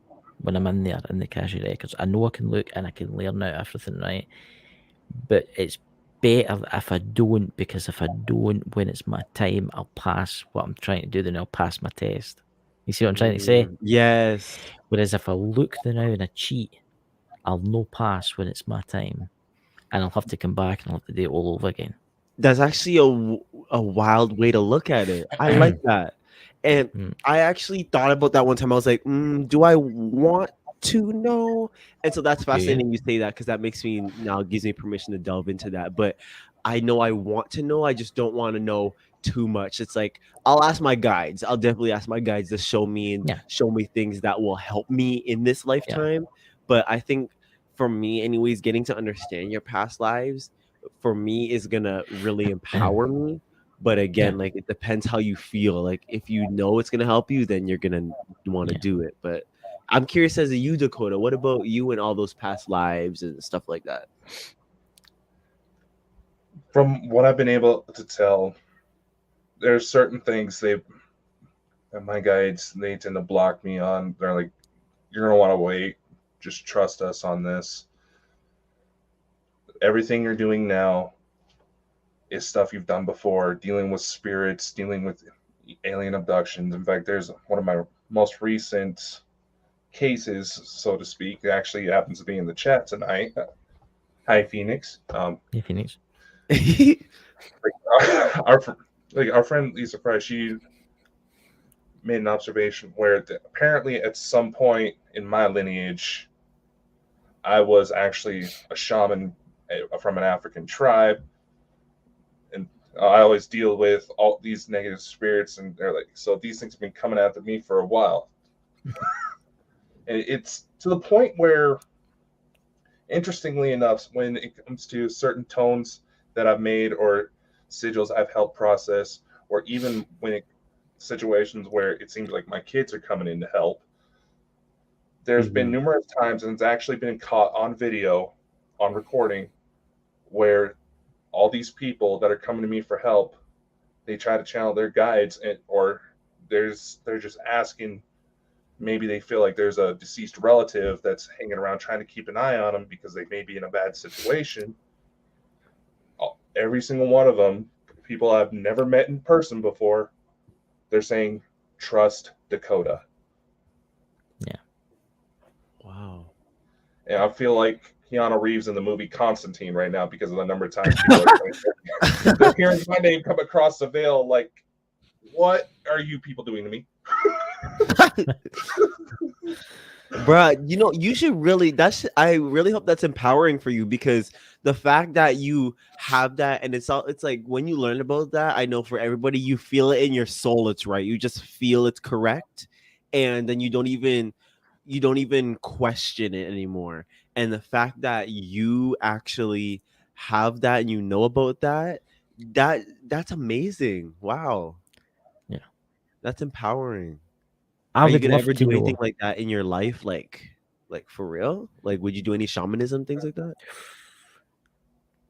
when I'm in there in the Akasha records. I know I can look and I can learn out everything, right? But it's better if I don't, because if I don't, when it's my time, I'll pass what I'm trying to do, then I'll pass my test. You see what I'm trying to say? Yes. Whereas if I look now and I cheat, I'll no pass when it's my time, and I'll have to come back and I'll have to do it all over again. That's actually a wild way to look at it. I like that. And I actually thought about that one time. I was like, do I want to know? And so that's fascinating you say that, because that makes me now gives me permission to delve into that. But I know I want to know. I just don't want to know too much. It's like I'll ask my guides. I'll definitely ask my guides to show me things that will help me in this lifetime. But I think for me, anyways, getting to understand your past lives for me is gonna really empower me. But again, like it depends how you feel. Like if you know it's gonna help you, then you're gonna want to do it. But I'm curious as a you, Dakota, what about you and all those past lives and stuff like that? From what I've been able to tell, there's certain things that my guides, they tend to block me on. They're like, you're gonna want to wait. Just trust us on this. Everything you're doing now is stuff you've done before, dealing with spirits, dealing with alien abductions. In fact, there's one of my most recent cases, so to speak, that actually happens to be in the chat tonight. Hi, Phoenix. Hey, Phoenix. Our friend Lisa Price, she made an observation where apparently at some point in my lineage, I was actually a shaman from an African tribe, and I always deal with all these negative spirits, and they're like, so these things have been coming after me for a while. And it's to the point where, interestingly enough, when it comes to certain tones that I've made or sigils I've helped process, or even when situations where it seems like my kids are coming in to help, there's been numerous times, and it's actually been caught on video, on recording, where all these people that are coming to me for help, they try to channel their guides, or they're just asking. Maybe they feel like there's a deceased relative that's hanging around trying to keep an eye on them because they may be in a bad situation. Every single one of them, people I've never met in person before, they're saying, trust Dakota. Yeah. Wow. And I feel like Keanu Reeves in the movie Constantine right now because of the number of times people are they're hearing my name come across the veil. Like, what are you people doing to me? Bruh, you should really, I really hope that's empowering for you, because the fact that you have that, and it's like when you learn about that, I know for everybody, you feel it in your soul, it's right. You just feel it's correct, and then you don't even question it anymore. And the fact that you actually have that and you know about that's amazing. Wow. Yeah. That's empowering. I Are you would gonna love ever to do know. anything like that in your life? Like for real? Like, would you do any shamanism, things like that?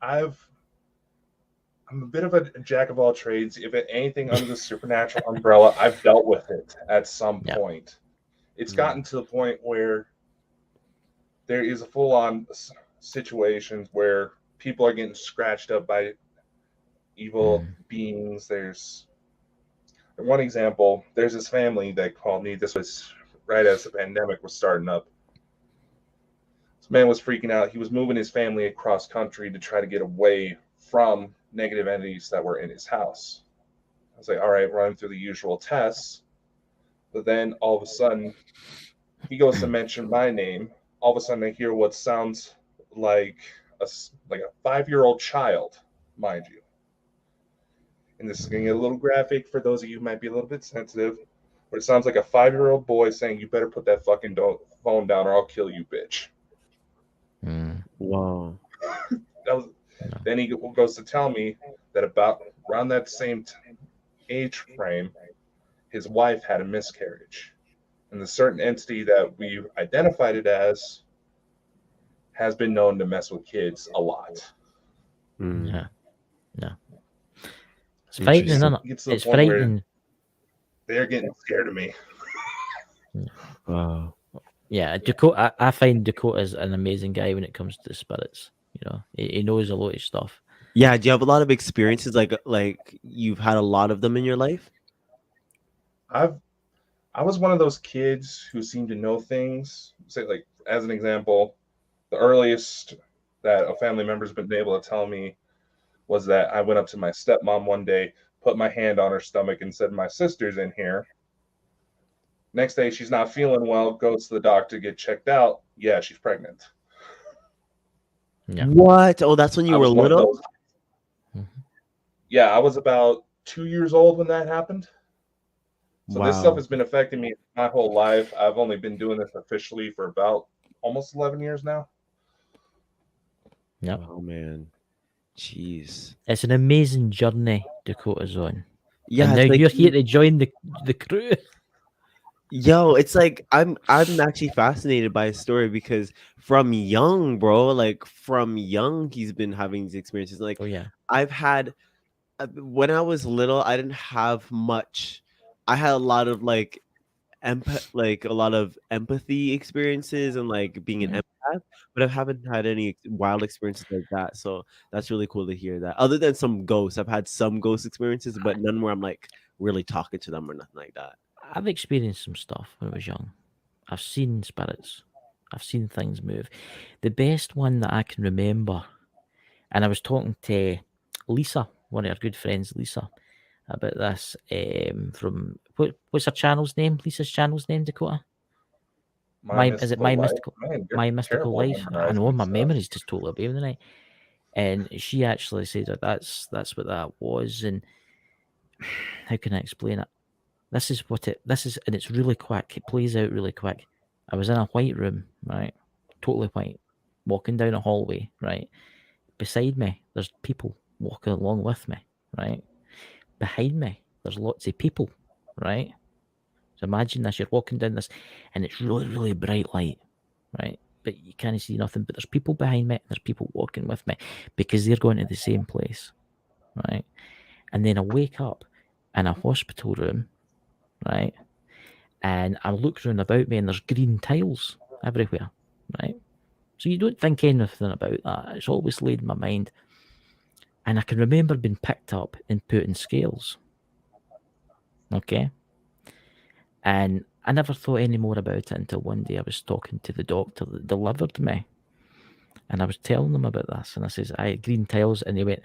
I'm a bit of a jack of all trades. If anything under the supernatural umbrella, I've dealt with it at some point. It's gotten to the point where there is a full-on situations where people are getting scratched up by evil beings. There's one example. There's this family that called me. This was right as the pandemic was starting up. This man was freaking out. He was moving his family across country to try to get away from negative entities that were in his house. I was like, all right, running through the usual tests. But then all of a sudden, he goes to mention my name. All of a sudden, I hear what sounds like a 5-year-old child, mind you. And this is going to get a little graphic for those of you who might be a little bit sensitive, but it sounds like a 5-year-old boy saying, you better put that fucking phone down or I'll kill you, bitch. Wow. Then he goes to tell me that about around that same age frame, his wife had a miscarriage. And the certain entity that we've identified it as has been known to mess with kids a lot. Yeah. It's frightening, isn't it? It's frightening. They're getting scared of me. Wow. Yeah, Dakota. I find Dakota's an amazing guy when it comes to the spirits. He knows a lot of stuff. Yeah. Do you have a lot of experiences? Like you've had a lot of them in your life? I was one of those kids who seemed to know things. Say, like, as an example, the earliest that a family member's been able to tell me was that I went up to my stepmom one day, put my hand on her stomach and said, "My sister's in here." Next day, she's not feeling well, goes to the doctor, get checked out. Yeah, she's pregnant. Yeah. What? Oh, that's when you were little? Yeah, I was about 2 years old when that happened. So this stuff Wow. has been affecting me my whole life. I've only been doing this officially for about almost 11 years now. Yeah. Oh man. Jeez. It's an amazing journey Dakota's on. Yeah, and now it's like you're here to join the crew. Yo, it's like I'm actually fascinated by his story because from young, bro, like from young, he's been having these experiences. Like, Oh yeah. I've had when I was little, I didn't have much. I had a lot of like like a lot of empathy experiences and like being an empath, but I haven't had any wild experiences like that. So that's really cool to hear that. Other than some ghosts, I've had some ghost experiences, but none where I'm like really talking to them or nothing like that. I've experienced some stuff when I was young. I've seen spirits. I've seen things move. The best one that I can remember, and I was talking to Lisa, one of our good friends, Lisa, about this from what's her channel's name? Lisa's channel's name, Dakota? My Mystical Life? I know my memory's just totally away with the night. And she actually said that that's what that was. And how can I explain it? This is, and it's really quick. It plays out really quick. I was in a white room, right? Totally white, walking down a hallway, right? Beside me, there's people walking along with me, right? Behind me, there's lots of people, right? So imagine this, you're walking down this, and it's really, really bright light, right? But you can't see nothing, but there's people behind me, and there's people walking with me, because they're going to the same place, right? And then I wake up in a hospital room, right? And I look around about me and there's green tiles everywhere, right? So you don't think anything about that. It's always laid in my mind. And I can remember being picked up and put in scales. Okay? And I never thought any more about it until one day I was talking to the doctor that delivered me. And I was telling them about this. And I says, I had green tiles. And he went,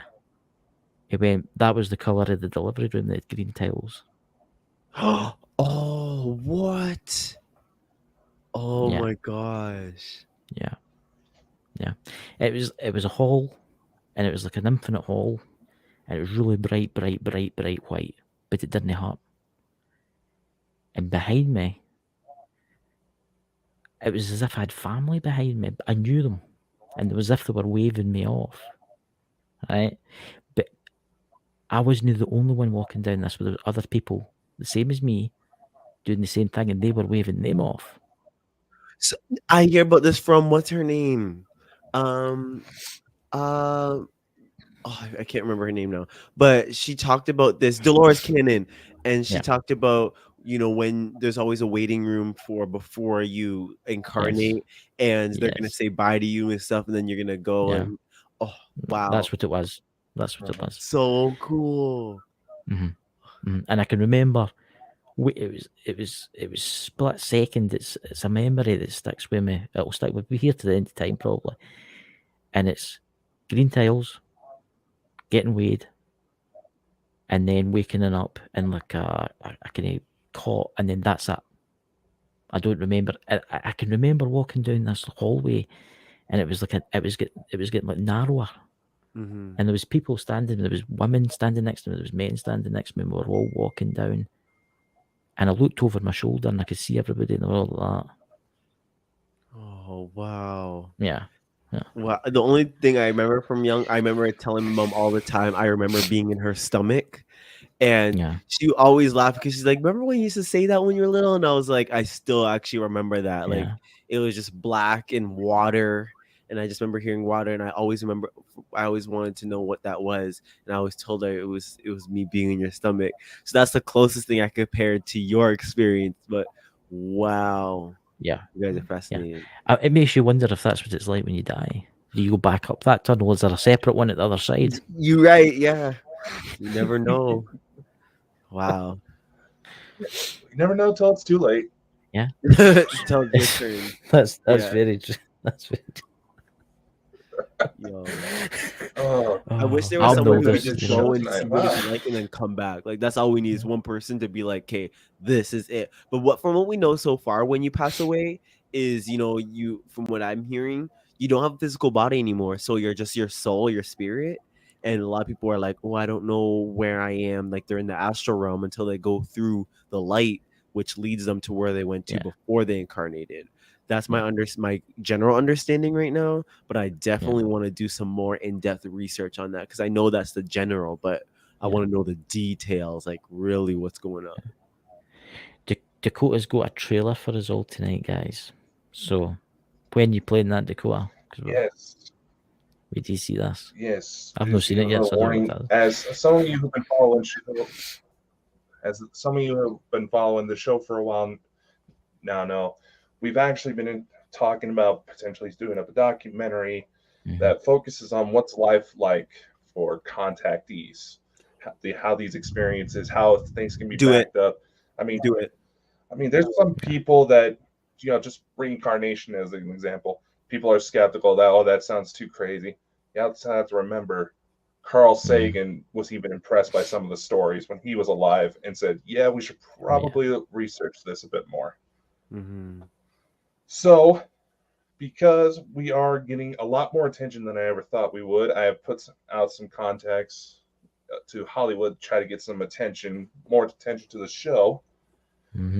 that was the colour of the delivery room, that had green tiles. Oh, what? Oh Yeah. my gosh. Yeah. Yeah. It was a hall, and it was like an infinite hall, and it was really bright white, but it didn't hurt. And behind me, it was as if I had family behind me. I knew them, and it was as if they were waving me off, right? But I wasn't the only one walking down this. There were other people, the same as me, doing the same thing, and they were waving them off. So I hear about this from what's her name? I can't remember her name now, but she talked about this, Dolores Cannon, and she talked about, you know, when there's always a waiting room before you incarnate, and they're gonna say bye to you and stuff, and then you're gonna go and wow, that's what it was. That's what it was. So cool. And I can remember it was split second. It's a memory that sticks with me. It'll stick with me here to the end of time probably. And it's green tiles, getting weighed, and then waking up in like a kind of cot, and then that's it. I don't remember. I can remember walking down this hallway, and it was getting like narrower. And there was people standing, there was women standing next to me, there was men standing next to me, and we were all walking down. And I looked over my shoulder and I could see everybody and all that. Oh wow. Yeah. Well, the only thing I remember from young, I remember telling my mom all the time, I remember being in her stomach. And she always laughed because she's like, remember when you used to say that when you were little? And I was like, I still actually remember that. Like it was just black and water. And I just remember hearing water, and I always wanted to know what that was. And I always told her it was me being in your stomach. So that's the closest thing I compared to your experience. But wow. Yeah. You guys are fascinating. Yeah. It makes you wonder if that's what it's like when you die. Do you go back up that tunnel? Is there a separate one at the other side? You're right, yeah. You never know. Wow. You never know till it's too late. Yeah. Till your turn. That's very true. That's very true. Yo. Oh, I wish there was I'm someone the who could oldest, just you know. go and Tonight. see what it's Wow. like and then come back. Like that's all we need is one person to be like, okay, this is it. But from what we know so far, when you pass away, is you from what I'm hearing, you don't have a physical body anymore. So you're just your soul, your spirit. And a lot of people are like, oh, I don't know where I am. Like they're in the astral realm until they go through the light, which leads them to where they went to before they incarnated. That's my general understanding right now, but I definitely want to do some more in-depth research on that because I know that's the general, but I want to know the details, like really what's going on. Dakota's got a trailer for us all tonight, guys. So when you playing that, Dakota? Yes. We do see this. Yes. I've not seen it yet. So Warning, as some of you who've been following the show for a while now know, we've actually been talking about potentially doing up a documentary that focuses on what's life like for contactees, how these experiences, how things can be backed up. I mean, there's some people that, just reincarnation as an example. People are skeptical that sounds too crazy. You have to remember, Carl Sagan was even impressed by some of the stories when he was alive and said, yeah, we should probably research this a bit more. So, because we are getting a lot more attention than I ever thought we would, I have put out some contacts to Hollywood to try to get some more attention to the show.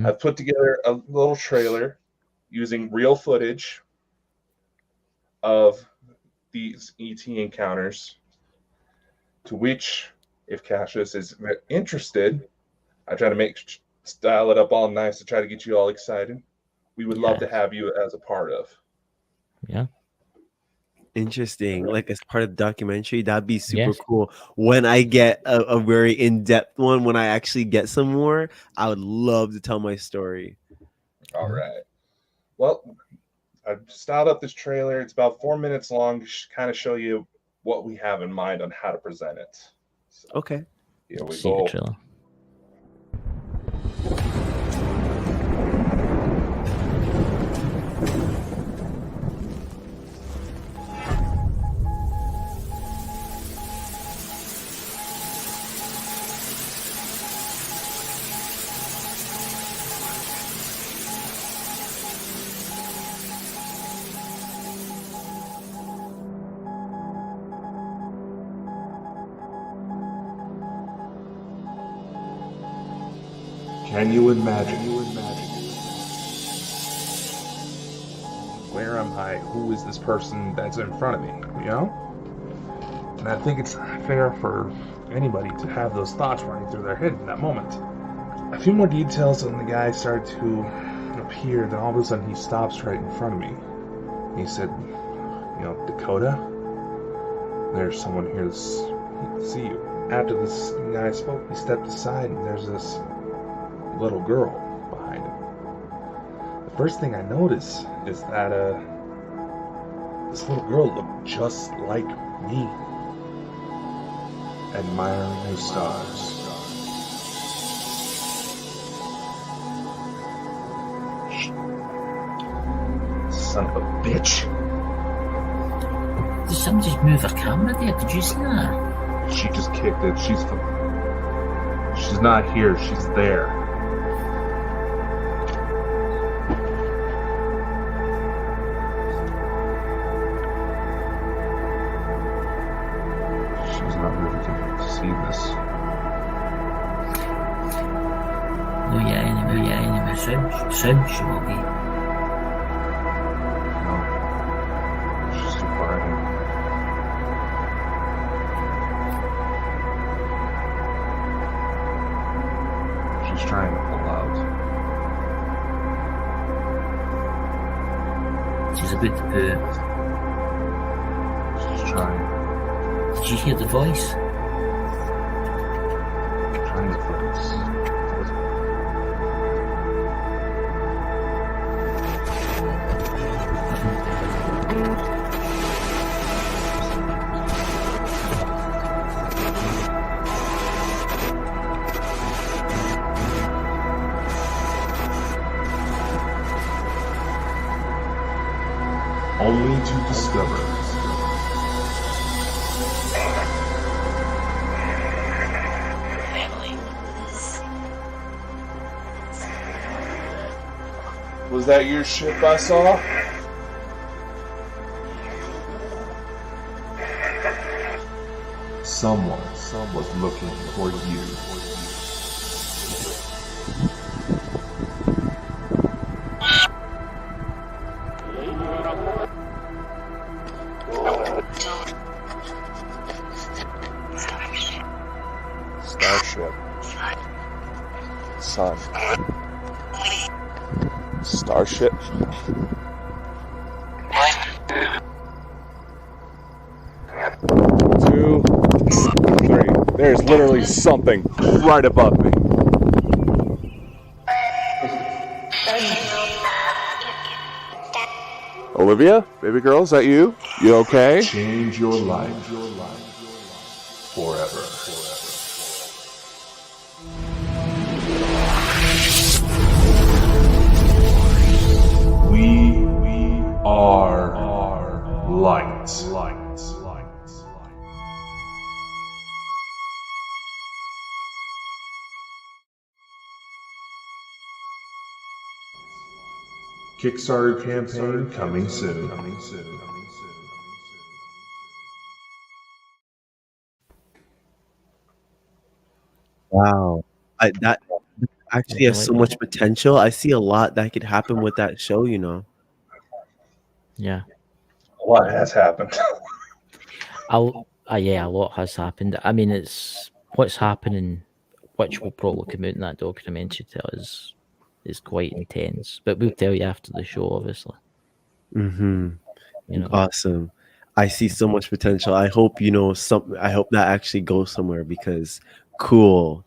I've put together a little trailer using real footage of these ET encounters, to which, if Cassius is interested, I try to style it up all nice to try to get you all excited. We would love to have you as a part of. Yeah. Interesting. Like as part of the documentary, that'd be super cool. When I get a very in-depth one, when I actually get some more, I would love to tell my story. All right. Well, I've styled up this trailer. It's about 4 minutes long, kind of show you what we have in mind on how to present it. So, okay. Here we see go. The trailer. Can you imagine? Where am I? Who is this person that's in front of me? And I think it's fair for anybody to have those thoughts running through their head in that moment. A few more details on the guy started to appear, then all of a sudden he stops right in front of me. He said, Dakota, there's someone here to see you. After this guy spoke, he stepped aside and there's this little girl behind him. The first thing I noticed is that this little girl looked just like me, admiring the stars. Son of a bitch. Did somebody just move her camera there? Did you see that? She just kicked it. She's not here. She's there. She's not really going to see this. Oh yeah, anyway. Sound she will be. No. She's too far ahead. She's trying to pull out. She's a bit poo. She's trying. Did you hear the voice? Trying to focus. Only to discover Was that your ship I saw? Someone was looking for you. Starship. Sun. Starship. 2, 3. There's literally something right above me. Olivia, baby girl, is that you? You okay? Change your life forever. We are light. Kickstarter campaign coming soon. Wow. That actually has so much potential. I see a lot that could happen with that show, you know. Yeah. A lot has happened. Yeah, a lot has happened. I mean, it's what's happening, which will probably come out in that documentary tell is quite intense. But we'll tell you after the show, obviously. Mm-hmm. You know. Awesome. I see so much potential. I hope I hope that actually goes somewhere because cool.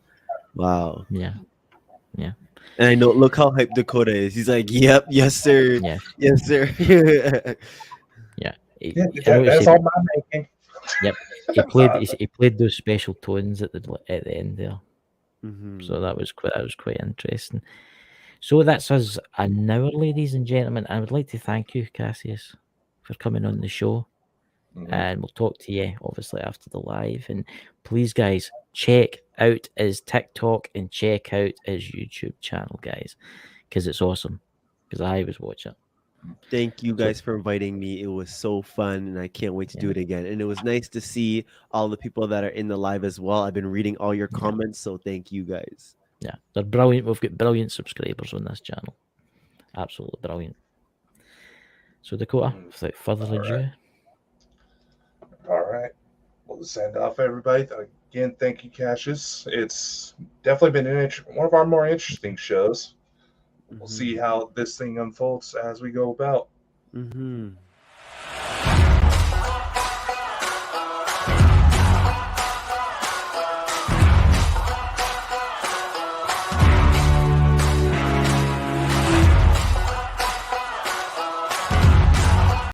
Wow. Yeah. And I know, look how hyped Dakota is. He's like, "Yep, yes sir, yes sir." Yeah. That's all my making. Yep. He played those special tones at the end there. Mm-hmm. So that was quite interesting. So that's us an hour, ladies and gentlemen. I would like to thank you, Cassius, for coming on the show. Mm-hmm. And we'll talk to you obviously after the live. And please, guys, check out his TikTok and check out his YouTube channel, guys, because it's awesome. Because I was watching. Thank you guys for inviting me. It was so fun, and I can't wait to do it again. And it was nice to see all the people that are in the live as well. I've been reading all your comments, so thank you guys. Yeah, they're brilliant. We've got brilliant subscribers on this channel. Absolutely brilliant. So, Dakota, without further ado. All right. We'll send off everybody. Again, thank you, Cassius. It's definitely been one of our more interesting shows. We'll see how this thing unfolds as we go about. Mm-hmm.